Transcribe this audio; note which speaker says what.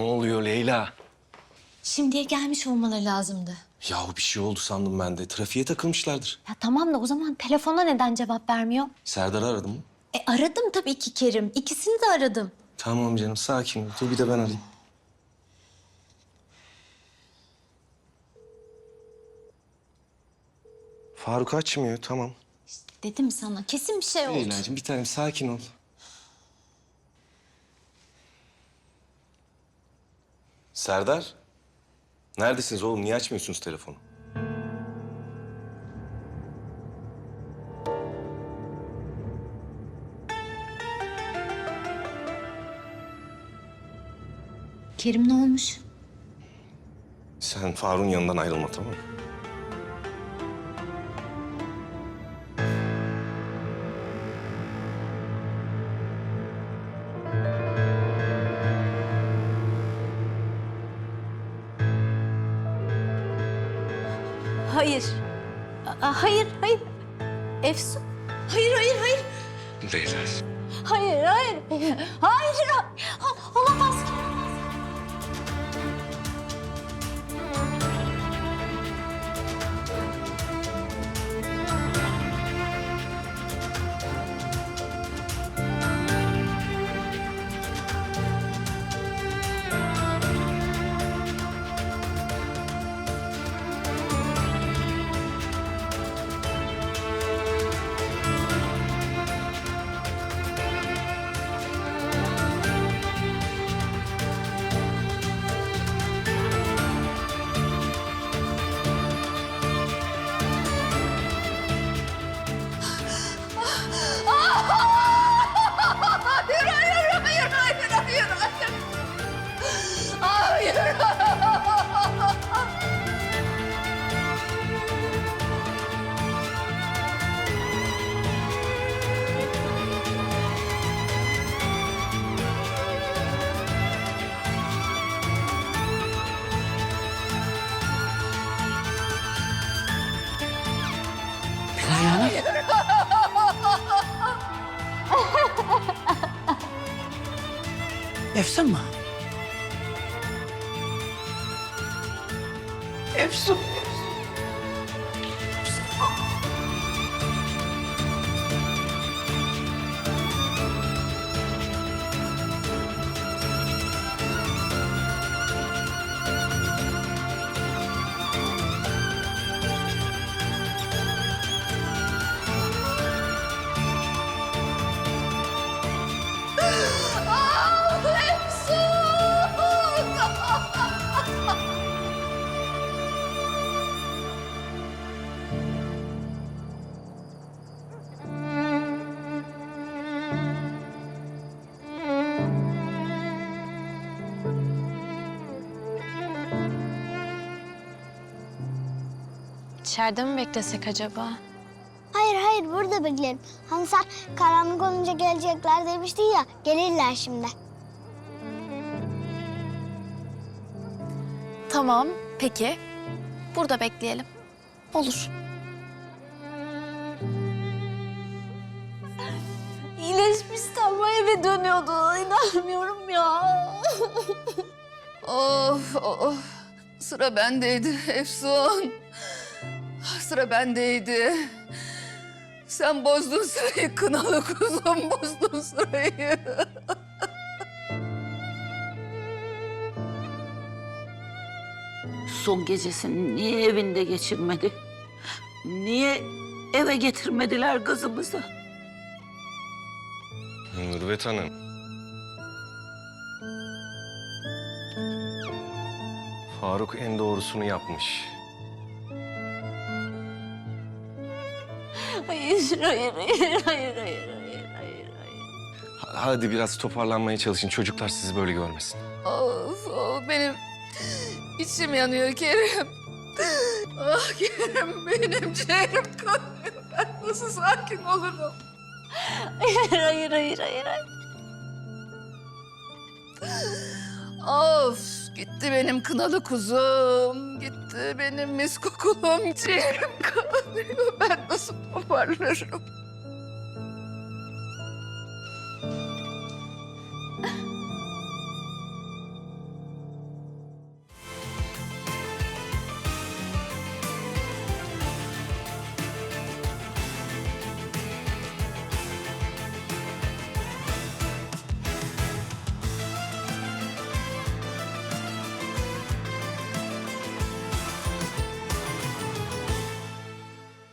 Speaker 1: oluyor Leyla?
Speaker 2: Şimdiye gelmiş olmaları lazımdı.
Speaker 1: Yahu bir şey oldu sandım ben de. Trafiğe takılmışlardır.
Speaker 2: Ya tamam da o zaman telefona neden cevap vermiyor?
Speaker 1: Serdar'ı aradım mı?
Speaker 2: Aradım tabii ki Kerim. İkisini de aradım.
Speaker 1: Tamam canım sakin ol. Dur bir de ben arayayım. Faruk açmıyor tamam.
Speaker 2: Dedim sana kesin bir şey oldu.
Speaker 1: Leyla'cığım bir tanem sakin ol. Serdar. Neredesiniz oğlum? Niye açmıyorsunuz telefonu?
Speaker 2: Kerim ne olmuş?
Speaker 1: Sen Faruk'un yanından ayrılma tamam mı?
Speaker 2: Hayır. Hayır. Efsun. Hayır.
Speaker 1: Leyla.
Speaker 2: Hayır. Olamaz ki.
Speaker 3: Efsun mu? Efsun.
Speaker 2: İçeride mi beklesek acaba?
Speaker 4: Hayır burada beklerim. Hani sen karanlık olunca gelecekler demiştin ya, gelirler şimdi.
Speaker 2: Tamam, peki. Burada bekleyelim. Olur. İyileşmişti ama eve dönüyordu. İnanmıyorum ya.
Speaker 5: Of. Sıra bendeydi Efsun. Sıra bendeydi. Sen bozdun sırayı kınalı kuzum, bozdun sırayı.
Speaker 3: Son gecesini niye evinde geçirmedi? Niye eve getirmediler kızımızı?
Speaker 1: Mürvet Hanım. Faruk en doğrusunu yapmış.
Speaker 2: Hayır.
Speaker 1: Hadi biraz toparlanmaya çalışın. Çocuklar sizi böyle görmesin.
Speaker 5: Of, benim içim yanıyor Kerim. Ah Kerim, benim ciğerim kanıyor. Ben nasıl sakin olurum?
Speaker 2: Hayır.
Speaker 5: Of, gitti benim kınalı kuzum. Gitti benim mis kokulum. Ciğerim kanıyor. Ben nasıl toparlarım?